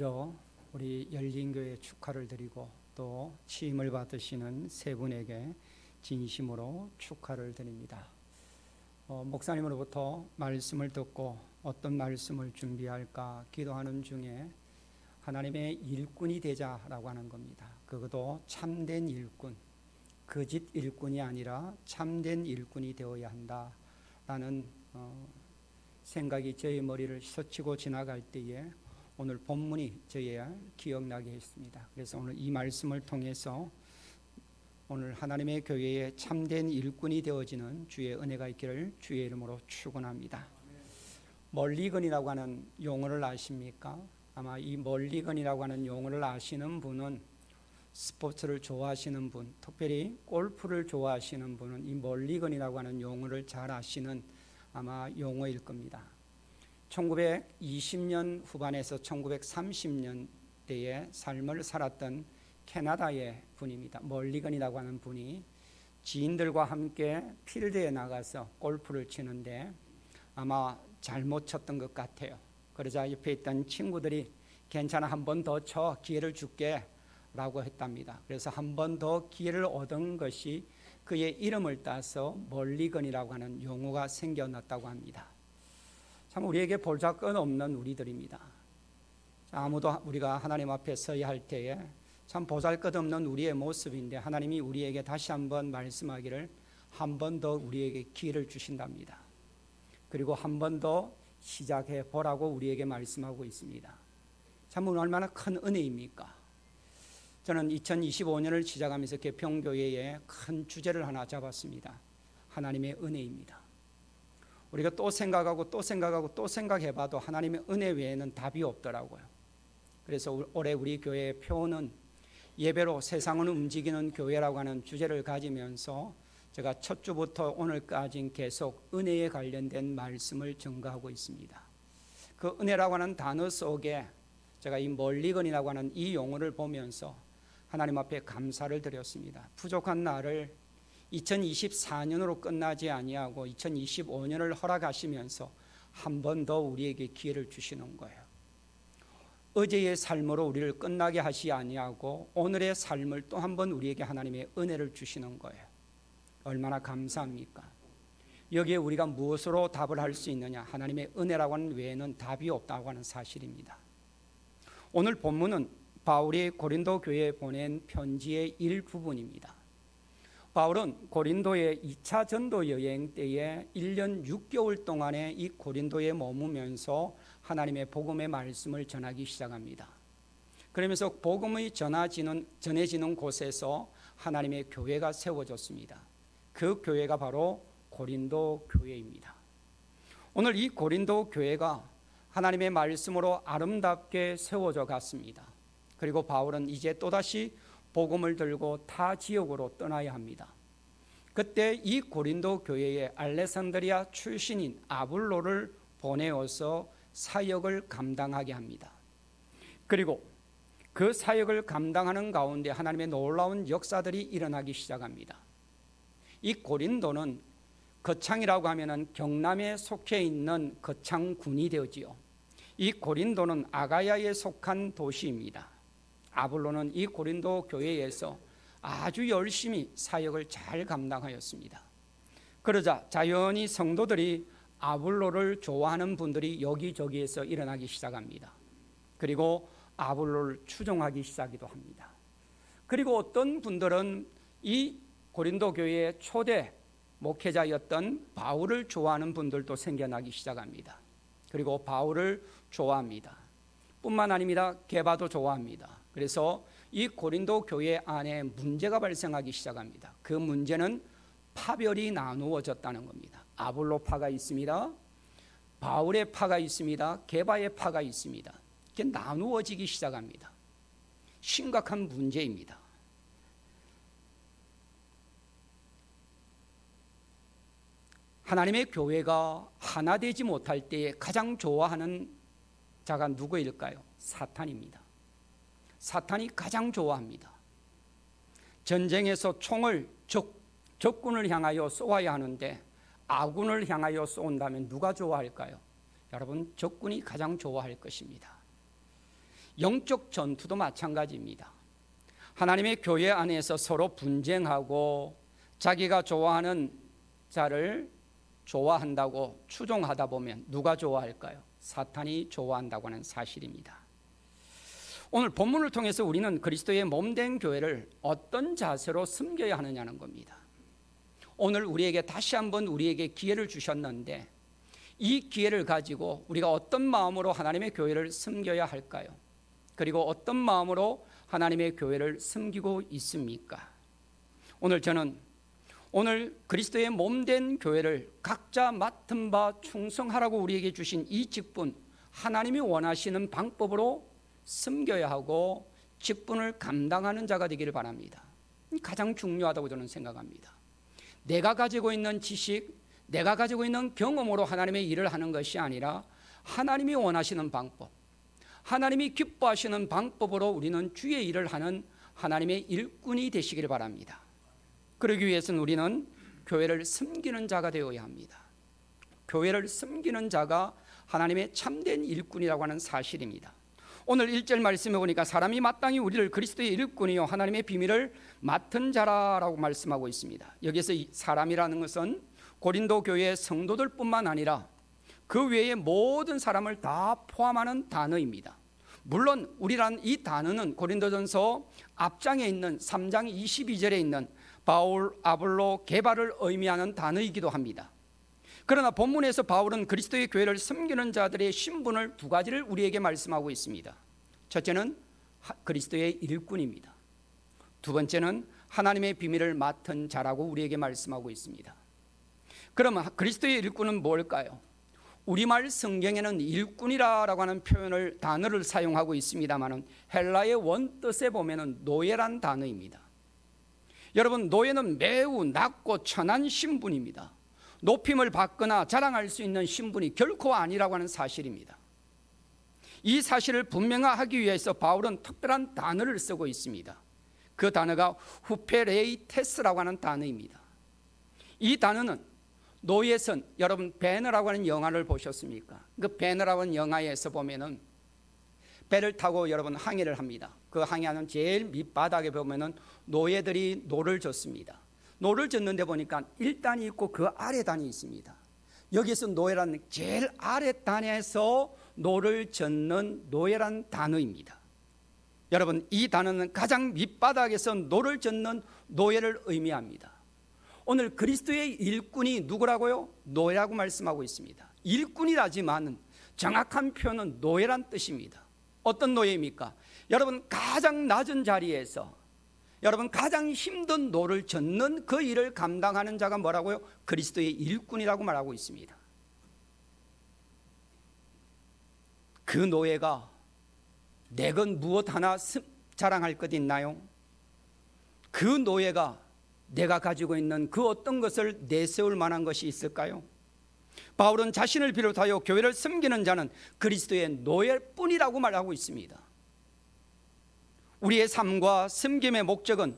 먼저 우리 열린교회 축하를 드리고 또 취임을 받으시는 세 분에게 진심으로 축하를 드립니다. 목사님으로부터 말씀을 듣고 어떤 말씀을 준비할까 기도하는 중에 하나님의 일꾼이 되자라고 하는 겁니다. 그것도 참된 일꾼, 거짓 일꾼이 아니라 참된 일꾼이 되어야 한다라는 생각이 저의 머리를 스치고 지나갈 때에 오늘 본문이 저의 기억나게 했습니다. 그래서 오늘 이 말씀을 통해서 오늘 하나님의 교회에 참된 일꾼이 되어지는 주의 은혜가 있기를 주의 이름으로 축원합니다. 멀리건이라고 하는 용어를 아십니까? 아마 이 멀리건이라고 하는 용어를 아시는 분은 스포츠를 좋아하시는 분, 특별히 골프를 좋아하시는 분은 이 멀리건이라고 하는 용어를 잘 아시는 아마 용어일 겁니다. 1920년 후반에서 1930년대에 삶을 살았던 캐나다의 분입니다. 멀리건이라고 하는 분이 지인들과 함께 필드에 나가서 골프를 치는데 아마 잘못 쳤던 것 같아요. 그러자 옆에 있던 친구들이 괜찮아, 한 번 더 쳐, 기회를 줄게 라고 했답니다. 그래서 한 번 더 기회를 얻은 것이 그의 이름을 따서 멀리건이라고 하는 용어가 생겨났다고 합니다. 참 우리에게 볼자건없는 우리들입니다. 아무도 우리가 하나님 앞에 서야 할 때에 참 보잘것없는 우리의 모습인데 하나님이 우리에게 다시 한번 말씀하기를 한 번 더 우리에게 기회를 주신답니다. 그리고 한 번 더 시작해 보라고 우리에게 말씀하고 있습니다. 참 얼마나 큰 은혜입니까? 저는 2025년을 시작하면서 개평교회에 큰 주제를 하나 잡았습니다. 하나님의 은혜입니다. 우리가 또 생각하고 또 생각하고 또 생각해봐도 하나님의 은혜 외에는 답이 없더라고요. 그래서 올해 우리 교회의 표어는 예배로 세상을 움직이는 교회라고 하는 주제를 가지면서 제가 첫 주부터 오늘까지 계속 은혜에 관련된 말씀을 전가하고 있습니다. 그 은혜라고 하는 단어 속에 제가 이 멀리건이라고 하는 이 용어를 보면서 하나님 앞에 감사를 드렸습니다. 부족한 나를 2024년으로 끝나지 아니하고 2025년을 허락하시면서 한 번 더 우리에게 기회를 주시는 거예요. 어제의 삶으로 우리를 끝나게 하시 아니하고 오늘의 삶을 또 한 번 우리에게 하나님의 은혜를 주시는 거예요. 얼마나 감사합니까? 여기에 우리가 무엇으로 답을 할 수 있느냐? 하나님의 은혜라고 하는 외에는 답이 없다고 하는 사실입니다. 오늘 본문은 바울이 고린도 교회에 보낸 편지의 일부분입니다. 바울은 고린도의 2차 전도 여행 때에 1년 6개월 동안에 이 고린도에 머무면서 하나님의 복음의 말씀을 전하기 시작합니다. 그러면서 복음이 전해지는 곳에서 하나님의 교회가 세워졌습니다. 그 교회가 바로 고린도 교회입니다. 오늘 이 고린도 교회가 하나님의 말씀으로 아름답게 세워져 갔습니다. 그리고 바울은 이제 또다시 복음을 들고 타 지역으로 떠나야 합니다. 그때 이 고린도 교회에 알렉산드리아 출신인 아볼로를 보내어서 사역을 감당하게 합니다. 그리고 그 사역을 감당하는 가운데 하나님의 놀라운 역사들이 일어나기 시작합니다. 이 고린도는 거창이라고 하면은 경남에 속해 있는 거창군이 되었지요. 이 고린도는 아가야에 속한 도시입니다. 아볼로는 이 고린도 교회에서 아주 열심히 사역을 잘 감당하였습니다. 그러자 자연히 성도들이 아볼로를 좋아하는 분들이 여기저기에서 일어나기 시작합니다. 그리고 아볼로를 추종하기 시작하기도 합니다. 그리고 어떤 분들은 이 고린도 교회의 초대 목회자였던 바울을 좋아하는 분들도 생겨나기 시작합니다. 그리고 바울을 좋아합니다. 뿐만 아닙니다. 게바도 좋아합니다. 그래서 이 고린도 교회 안에 문제가 발생하기 시작합니다. 그 문제는 파별이 나누어졌다는 겁니다. 아볼로파가 있습니다. 바울의 파가 있습니다. 게바의 파가 있습니다. 이렇게 나누어지기 시작합니다. 심각한 문제입니다. 하나님의 교회가 하나 되지 못할 때에 가장 좋아하는 자가 누구일까요? 사탄입니다. 사탄이 가장 좋아합니다. 전쟁에서 총을 적군을 향하여 쏘아야 하는데 아군을 향하여 쏜다면 누가 좋아할까요? 여러분, 적군이 가장 좋아할 것입니다. 영적 전투도 마찬가지입니다. 하나님의 교회 안에서 서로 분쟁하고 자기가 좋아하는 자를 좋아한다고 추종하다 보면 누가 좋아할까요? 사탄이 좋아한다고 하는 사실입니다. 오늘 본문을 통해서 우리는 그리스도의 몸된 교회를 어떤 자세로 섬겨야 하느냐는 겁니다. 오늘 우리에게 다시 한번 우리에게 기회를 주셨는데 이 기회를 가지고 우리가 어떤 마음으로 하나님의 교회를 섬겨야 할까요? 그리고 어떤 마음으로 하나님의 교회를 섬기고 있습니까? 저는 오늘 그리스도의 몸된 교회를 각자 맡은 바 충성하라고 우리에게 주신 이 직분, 하나님이 원하시는 방법으로 섬겨야 하고 직분을 감당하는 자가 되기를 바랍니다. 가장 중요하다고 저는 생각합니다. 내가 가지고 있는 지식, 내가 가지고 있는 경험으로 하나님의 일을 하는 것이 아니라 하나님이 원하시는 방법, 하나님이 기뻐하시는 방법으로 우리는 주의 일을 하는 하나님의 일꾼이 되시길 바랍니다. 그러기 위해서는 우리는 교회를 섬기는 자가 되어야 합니다. 교회를 섬기는 자가 하나님의 참된 일꾼이라고 하는 사실입니다. 오늘 1절 말씀해 보니까 사람이 마땅히 우리를 그리스도의 일꾼이요 하나님의 비밀을 맡은 자라라고 말씀하고 있습니다. 여기서 사람이라는 것은 고린도 교회의 성도들뿐만 아니라 그 외의 모든 사람을 다 포함하는 단어입니다. 물론 우리란 이 단어는 고린도전서 앞장에 있는 3장 22절에 있는 바울, 아볼로, 게바를 의미하는 단어이기도 합니다. 그러나 본문에서 바울은 그리스도의 교회를 섬기는 자들의 신분을 두 가지를 우리에게 말씀하고 있습니다. 첫째는 그리스도의 일꾼입니다. 두 번째는 하나님의 비밀을 맡은 자라고 우리에게 말씀하고 있습니다. 그러면 그리스도의 일꾼은 뭘까요? 우리말 성경에는 일꾼이라고 하는 단어를 사용하고 있습니다만 헬라의 원뜻에 보면 노예란 단어입니다. 여러분, 노예는 매우 낮고 천한 신분입니다. 높임을 받거나 자랑할 수 있는 신분이 결코 아니라고 하는 사실입니다. 이 사실을 분명하기 위해서 바울은 특별한 단어를 쓰고 있습니다. 그 단어가 후페레이테스라고 하는 단어입니다. 이 단어는 노예선, 여러분 배너라고 하는 영화를 보셨습니까? 그 배너라고 하는 영화에서 보면은 배를 타고 여러분 항해를 합니다. 그 항해하는 제일 밑바닥에 보면은 노예들이 노를 젓습니다. 노를 젓는데 보니까 1단이 있고 그 아래 단이 있습니다. 여기서 노예라는 제일 아래 단에서 노를 젓는 노예란 단어입니다. 여러분, 이 단어는 가장 밑바닥에서 노를 젓는 노예를 의미합니다. 오늘 그리스도의 일꾼이 누구라고요? 노예라고 말씀하고 있습니다. 일꾼이라지만 정확한 표현은 노예란 뜻입니다. 어떤 노예입니까? 여러분, 가장 낮은 자리에서 여러분 가장 힘든 노를 젓는 그 일을 감당하는 자가 뭐라고요? 그리스도의 일꾼이라고 말하고 있습니다. 그 노예가 내건 무엇 하나 자랑할 것 있나요? 그 노예가 내가 가지고 있는 그 어떤 것을 내세울 만한 것이 있을까요? 바울은 자신을 비롯하여 교회를 섬기는 자는 그리스도의 노예뿐이라고 말하고 있습니다. 우리의 삶과 섬김의 목적은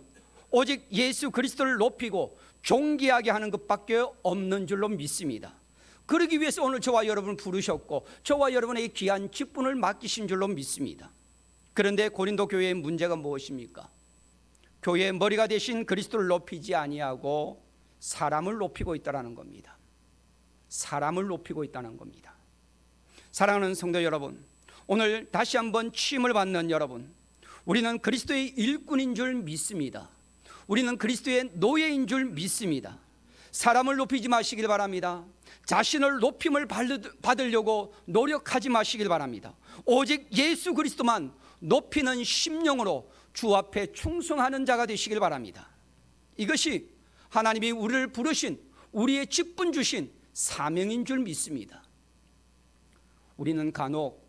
오직 예수 그리스도를 높이고 존귀하게 하는 것밖에 없는 줄로 믿습니다. 그러기 위해서 오늘 저와 여러분을 부르셨고 저와 여러분에게 귀한 직분을 맡기신 줄로 믿습니다. 그런데 고린도 교회의 문제가 무엇입니까? 교회의 머리가 되신 그리스도를 높이지 아니하고 사람을 높이고 있다는 겁니다. 사람을 높이고 있다는 겁니다. 사랑하는 성도 여러분, 오늘 다시 한번 취임을 받는 여러분, 우리는 그리스도의 일꾼인 줄 믿습니다. 우리는 그리스도의 노예인 줄 믿습니다. 사람을 높이지 마시길 바랍니다. 자신을 높임을 받으려고 노력하지 마시길 바랍니다. 오직 예수 그리스도만 높이는 심령으로 주 앞에 충성하는 자가 되시길 바랍니다. 이것이 하나님이 우리를 부르신 우리의 직분 주신 사명인 줄 믿습니다. 우리는 간혹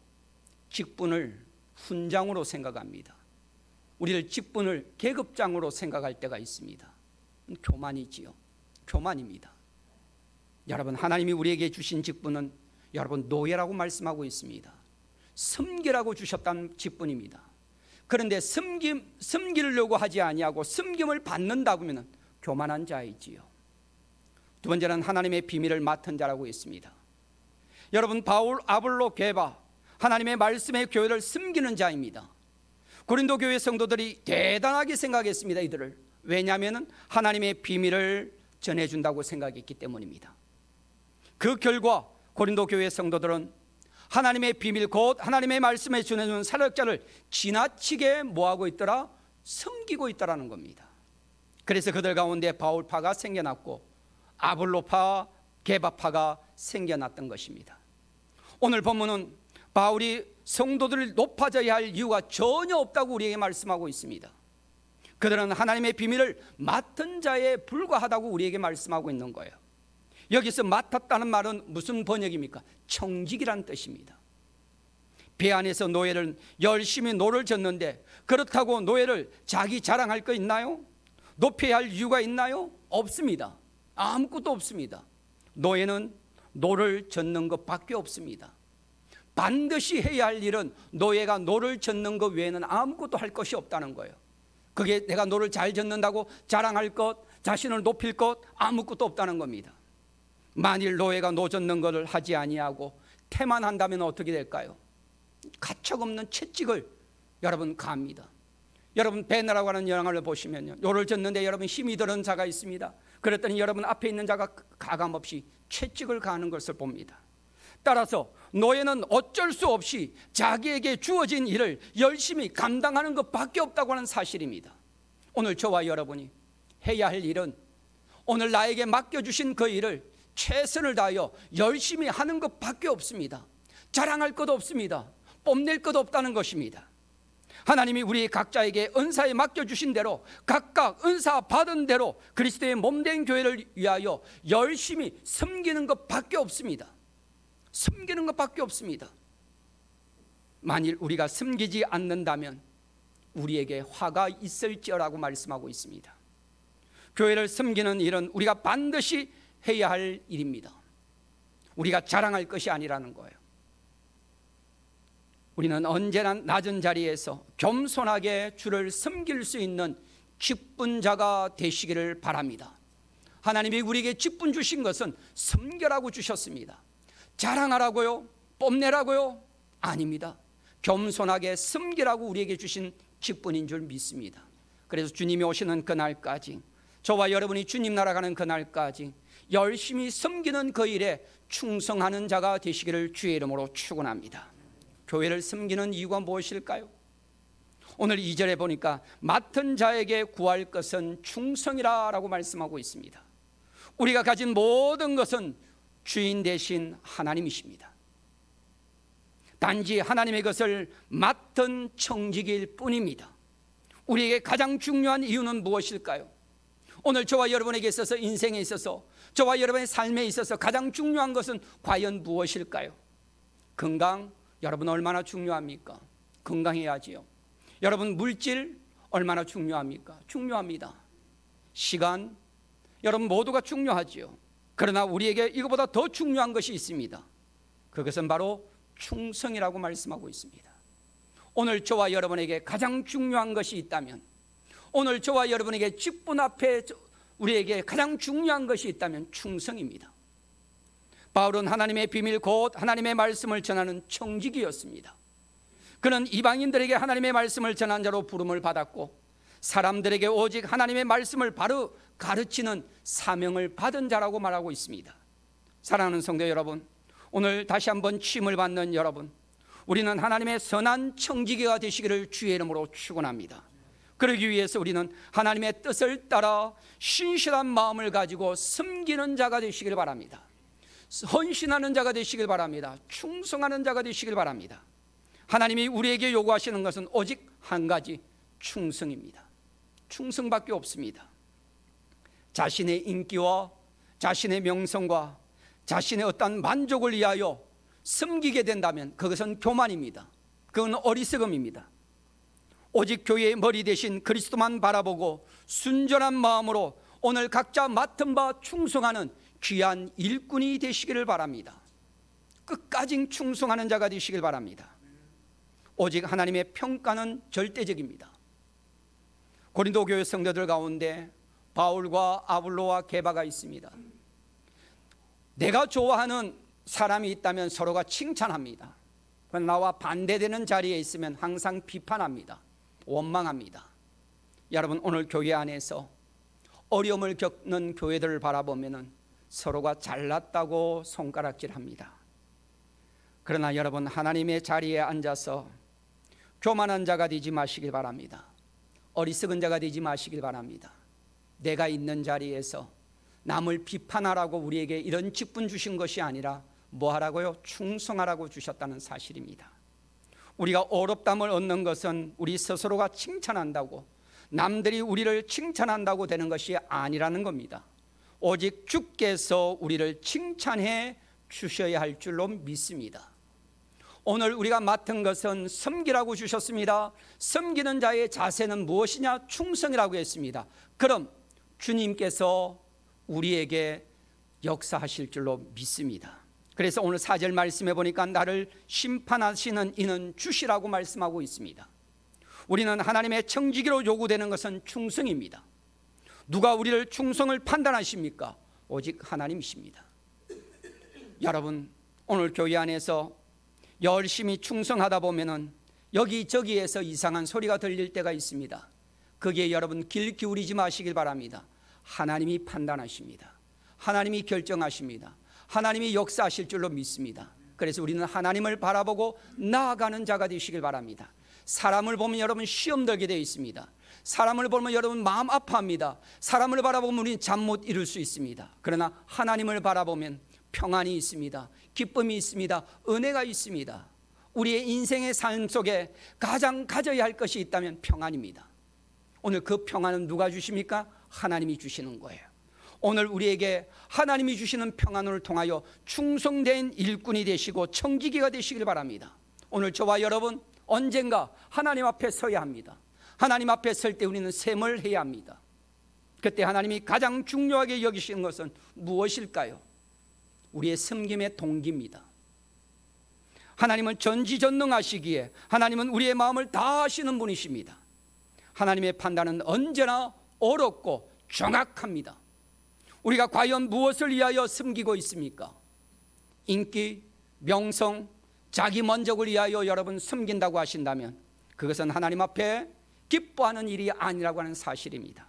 직분을 훈장으로 생각합니다. 우리를 직분을 계급장으로 생각할 때가 있습니다. 교만이지요. 교만입니다. 여러분, 하나님이 우리에게 주신 직분은 여러분 노예라고 말씀하고 있습니다. 섬기라고 주셨다는 직분입니다. 그런데 섬기려고 하지 아니하고 섬김을 받는다고 하면 교만한 자이지요. 두 번째는 하나님의 비밀을 맡은 자라고 했습니다. 여러분, 바울, 아볼로, 게바, 하나님의 말씀의 교회를 숨기는 자입니다. 고린도 교회 성도들이 대단하게 생각했습니다. 이들을. 왜냐하면 하나님의 비밀을 전해준다고 생각했기 때문입니다. 그 결과 고린도 교회 성도들은 하나님의 비밀, 곧 하나님의 말씀에 전해주는 사역자를 지나치게 뭐하고 있더라? 숨기고 있더라는 겁니다. 그래서 그들 가운데 바울파가 생겨났고 아볼로파, 게바파가 생겨났던 것입니다. 오늘 본문은 바울이 성도들을 높아져야 할 이유가 전혀 없다고 우리에게 말씀하고 있습니다. 그들은 하나님의 비밀을 맡은 자에 불과하다고 우리에게 말씀하고 있는 거예요. 여기서 맡았다는 말은 무슨 번역입니까? 청직이란 뜻입니다. 배 안에서 노예를 열심히 노를 젓는데 그렇다고 노예를 자기 자랑할 거 있나요? 높여야 할 이유가 있나요? 없습니다. 아무것도 없습니다. 노예는 노를 젓는 것밖에 없습니다. 반드시 해야 할 일은 노예가 노를 젓는 것 외에는 아무것도 할 것이 없다는 거예요. 그게 내가 노를 잘 젓는다고 자랑할 것, 자신을 높일 것 아무것도 없다는 겁니다. 만일 노예가 노 젓는 것을 하지 아니하고 태만한다면 어떻게 될까요? 가책없는 채찍을 여러분 가합니다. 여러분 배너라고 하는 영화를 보시면요, 노를 젓는데 여러분 힘이 들은 자가 있습니다. 그랬더니 여러분 앞에 있는 자가 가감없이 채찍을 가하는 것을 봅니다. 따라서 노예는 어쩔 수 없이 자기에게 주어진 일을 열심히 감당하는 것밖에 없다고 하는 사실입니다. 오늘 저와 여러분이 해야 할 일은 오늘 나에게 맡겨주신 그 일을 최선을 다하여 열심히 하는 것밖에 없습니다. 자랑할 것 없습니다. 뽐낼 것 없다는 것입니다. 하나님이 우리 각자에게 은사에 맡겨주신 대로 각각 은사 받은 대로 그리스도의 몸된 교회를 위하여 열심히 섬기는 것밖에 없습니다. 섬기는 것밖에 없습니다. 만일 우리가 섬기지 않는다면 우리에게 화가 있을지어라고 말씀하고 있습니다. 교회를 섬기는 일은 우리가 반드시 해야 할 일입니다. 우리가 자랑할 것이 아니라는 거예요. 우리는 언제나 낮은 자리에서 겸손하게 주를 섬길 수 있는 직분자가 되시기를 바랍니다. 하나님이 우리에게 직분 주신 것은 섬겨라고 주셨습니다. 자랑하라고요? 뽐내라고요? 아닙니다. 겸손하게 섬기라고 우리에게 주신 직분인 줄 믿습니다. 그래서 주님이 오시는 그날까지, 저와 여러분이 주님 나라 가는 그날까지 열심히 섬기는 그 일에 충성하는 자가 되시기를 주의 이름으로 축원합니다. 교회를 섬기는 이유가 무엇일까요? 오늘 2절에 보니까 맡은 자에게 구할 것은 충성이라고 말씀하고 있습니다. 우리가 가진 모든 것은 주인 되신 하나님이십니다. 단지 하나님의 것을 맡은 청직일 뿐입니다. 우리에게 가장 중요한 이유는 무엇일까요? 오늘 저와 여러분에게 있어서, 인생에 있어서, 저와 여러분의 삶에 있어서 가장 중요한 것은 과연 무엇일까요? 건강, 여러분 얼마나 중요합니까? 건강해야지요. 여러분 물질 얼마나 중요합니까? 중요합니다. 시간, 여러분 모두가 중요하지요. 그러나 우리에게 이거보다 더 중요한 것이 있습니다. 그것은 바로 충성이라고 말씀하고 있습니다. 오늘 저와 여러분에게 가장 중요한 것이 있다면, 오늘 저와 여러분에게 직분 앞에 우리에게 가장 중요한 것이 있다면 충성입니다. 바울은 하나님의 비밀 곧 하나님의 말씀을 전하는 청직이었습니다. 그는 이방인들에게 하나님의 말씀을 전한 자로 부름을 받았고 사람들에게 오직 하나님의 말씀을 바로 가르치는 사명을 받은 자라고 말하고 있습니다. 사랑하는 성도 여러분, 오늘 다시 한번 취임을 받는 여러분, 우리는 하나님의 선한 청지기가 되시기를 주의 이름으로 축원합니다. 그러기 위해서 우리는 하나님의 뜻을 따라 신실한 마음을 가지고 섬기는 자가 되시길 바랍니다. 헌신하는 자가 되시길 바랍니다. 충성하는 자가 되시길 바랍니다. 하나님이 우리에게 요구하시는 것은 오직 한 가지, 충성입니다. 충성밖에 없습니다. 자신의 인기와 자신의 명성과 자신의 어떤 만족을 위하여 섬기게 된다면 그것은 교만입니다. 그건 어리석음입니다. 오직 교회의 머리 대신 그리스도만 바라보고 순전한 마음으로 오늘 각자 맡은 바 충성하는 귀한 일꾼이 되시기를 바랍니다. 끝까지 충성하는 자가 되시길 바랍니다. 오직 하나님의 평가는 절대적입니다. 고린도 교회 성도들 가운데 바울과 아볼로와 게바가 있습니다. 내가 좋아하는 사람이 있다면 서로가 칭찬합니다. 나와 반대되는 자리에 있으면 항상 비판합니다. 원망합니다. 여러분, 오늘 교회 안에서 어려움을 겪는 교회들을 바라보면 서로가 잘났다고 손가락질합니다. 그러나 여러분, 하나님의 자리에 앉아서 교만한 자가 되지 마시길 바랍니다. 어리석은 자가 되지 마시길 바랍니다. 내가 있는 자리에서 남을 비판하라고 우리에게 이런 직분 주신 것이 아니라 뭐 하라고요? 충성하라고 주셨다는 사실입니다. 우리가 어렵담을 얻는 것은 우리 스스로가 칭찬한다고, 남들이 우리를 칭찬한다고 되는 것이 아니라는 겁니다. 오직 주께서 우리를 칭찬해 주셔야 할 줄로 믿습니다. 오늘 우리가 맡은 것은 섬기라고 주셨습니다. 섬기는 자의 자세는 무엇이냐? 충성이라고 했습니다. 그럼 주님께서 우리에게 역사하실 줄로 믿습니다. 그래서 오늘 4절 말씀해 보니까 나를 심판하시는 이는 주시라고 말씀하고 있습니다. 우리는 하나님의 청지기로 요구되는 것은 충성입니다. 누가 우리를 충성을 판단하십니까? 오직 하나님이십니다. 여러분, 오늘 교회 안에서 열심히 충성하다 보면은 여기저기에서 이상한 소리가 들릴 때가 있습니다. 거기에 여러분 귀 기울이지 마시길 바랍니다. 하나님이 판단하십니다. 하나님이 결정하십니다. 하나님이 역사하실 줄로 믿습니다. 그래서 우리는 하나님을 바라보고 나아가는 자가 되시길 바랍니다. 사람을 보면 여러분 시험 들게 되어 있습니다. 사람을 보면 여러분 마음 아파합니다. 사람을 바라보면 우리는 잠 못 이룰 수 있습니다. 그러나 하나님을 바라보면 평안이 있습니다. 기쁨이 있습니다. 은혜가 있습니다. 우리의 인생의 삶 속에 가장 가져야 할 것이 있다면 평안입니다. 오늘 그 평안은 누가 주십니까? 하나님이 주시는 거예요. 오늘 우리에게 하나님이 주시는 평안을 통하여 충성된 일꾼이 되시고 청지기가 되시길 바랍니다. 오늘 저와 여러분 언젠가 하나님 앞에 서야 합니다. 하나님 앞에 설 때 우리는 셈을 해야 합니다. 그때 하나님이 가장 중요하게 여기시는 것은 무엇일까요? 우리의 섬김의 동기입니다. 하나님은 전지전능하시기에 하나님은 우리의 마음을 다 아시는 분이십니다. 하나님의 판단은 언제나 어렵고 정확합니다. 우리가 과연 무엇을 위하여 섬기고 있습니까? 인기, 명성, 자기 만족을 위하여 여러분 섬긴다고 하신다면 그것은 하나님 앞에 기뻐하는 일이 아니라고 하는 사실입니다.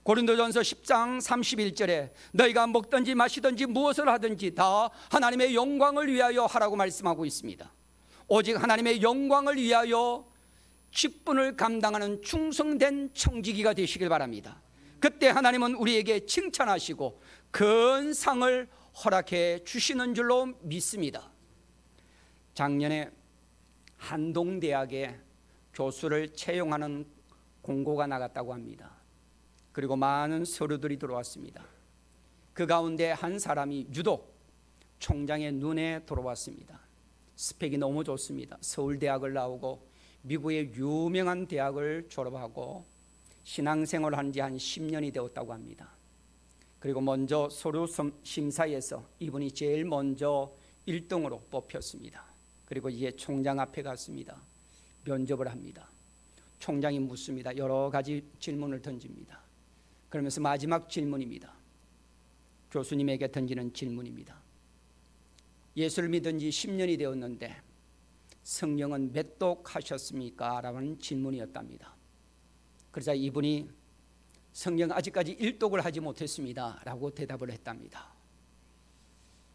고린도전서 10장 31절에 너희가 먹든지 마시든지 무엇을 하든지 다 하나님의 영광을 위하여 하라고 말씀하고 있습니다. 오직 하나님의 영광을 위하여 직분을 감당하는 충성된 청지기가 되시길 바랍니다. 그때 하나님은 우리에게 칭찬하시고 큰 상을 허락해 주시는 줄로 믿습니다. 작년에 한동대학에 교수를 채용하는 공고가 나갔다고 합니다. 그리고 많은 서류들이 들어왔습니다. 그 가운데 한 사람이 유독 총장의 눈에 들어왔습니다. 스펙이 너무 좋습니다. 서울대학을 나오고 미국의 유명한 대학을 졸업하고 신앙생활을 한 지 한 10년이 되었다고 합니다. 그리고 먼저 서류 심사에서 이분이 제일 먼저 1등으로 뽑혔습니다. 그리고 이제 총장 앞에 갔습니다. 면접을 합니다. 총장이 묻습니다. 여러 가지 질문을 던집니다. 그러면서 마지막 질문입니다. 교수님에게 던지는 질문입니다. 예수를 믿은 지 10년이 되었는데 성령은 몇 독 하셨습니까? 라는 질문이었답니다. 그러자 이분이 성령 아직까지 1독을 하지 못했습니다 라고 대답을 했답니다.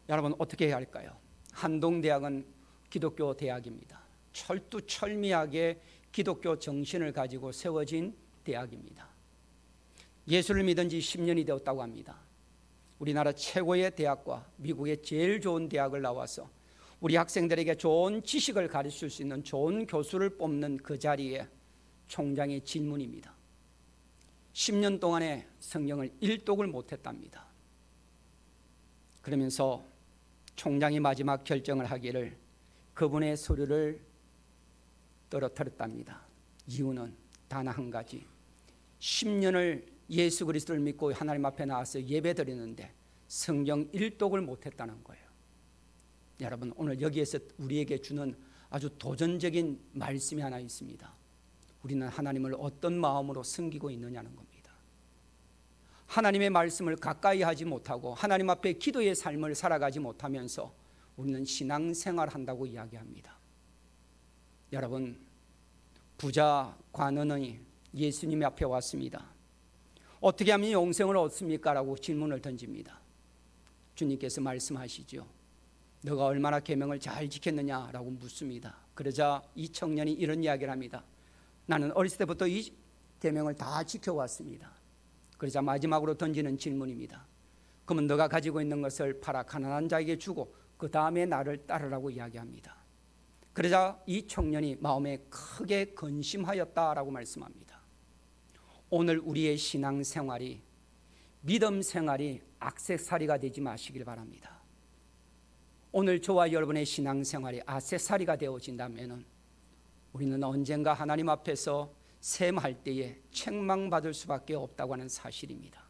여러분 어떻게 해야 할까요? 한동대학은 기독교 대학입니다. 철두철미하게 기독교 정신을 가지고 세워진 대학입니다. 예수를 믿은 지 10년이 되었다고 합니다. 우리나라 최고의 대학과 미국의 제일 좋은 대학을 나와서 우리 학생들에게 좋은 지식을 가르칠 수 있는 좋은 교수를 뽑는 그 자리에 총장의 질문입니다. 10년 동안에 성령을 1독을 못했답니다. 그러면서 총장이 마지막 결정을 하기를 그분의 서류를 떨어뜨렸답니다. 이유는 단 한 가지. 10년을 예수 그리스도를 믿고 하나님 앞에 나와서 예배드리는데 성경 1독을 못했다는 거예요. 여러분 오늘 여기에서 우리에게 주는 아주 도전적인 말씀이 하나 있습니다. 우리는 하나님을 어떤 마음으로 섬기고 있느냐는 겁니다. 하나님의 말씀을 가까이 하지 못하고 하나님 앞에 기도의 삶을 살아가지 못하면서 우리는 신앙생활 한다고 이야기합니다. 여러분, 부자 관원이 예수님 앞에 왔습니다. 어떻게 하면 영생을 얻습니까? 라고 질문을 던집니다. 주님께서 말씀하시죠. 너가 얼마나 계명을 잘 지켰느냐라고 묻습니다. 그러자 이 청년이 이런 이야기를 합니다. 나는 어렸을 때부터 이 계명을 다 지켜왔습니다. 그러자 마지막으로 던지는 질문입니다. 그러면 너가 가지고 있는 것을 팔아 가난한 자에게 주고 그 다음에 나를 따르라고 이야기합니다. 그러자 이 청년이 마음에 크게 근심하였다라고 말씀합니다. 오늘 우리의 신앙생활이, 믿음 생활이 액세서리가 되지 마시길 바랍니다. 오늘 저와 여러분의 신앙생활이 액세서리가 되어진다면 우리는 언젠가 하나님 앞에서 셈할 때에 책망받을 수밖에 없다고 하는 사실입니다.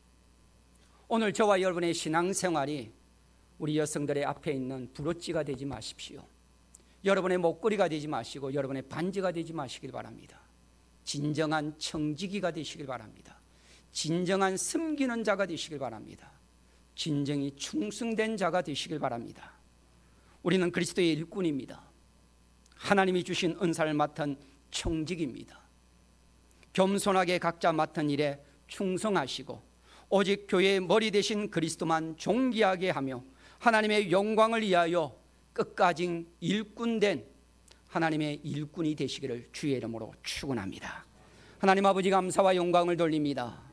오늘 저와 여러분의 신앙생활이 우리 여성들의 앞에 있는 브로치가 되지 마십시오. 여러분의 목걸이가 되지 마시고 여러분의 반지가 되지 마시길 바랍니다. 진정한 청지기가 되시길 바랍니다. 진정한 섬기는 자가 되시길 바랍니다. 진정히 충성된 자가 되시길 바랍니다. 우리는 그리스도의 일꾼입니다. 하나님이 주신 은사를 맡은 청직입니다. 겸손하게 각자 맡은 일에 충성하시고 오직 교회의 머리 되신 그리스도만 존귀하게 하며 하나님의 영광을 위하여 끝까지 일꾼된 하나님의 일꾼이 되시기를 주의 이름으로 축원합니다. 하나님 아버지 감사와 영광을 돌립니다.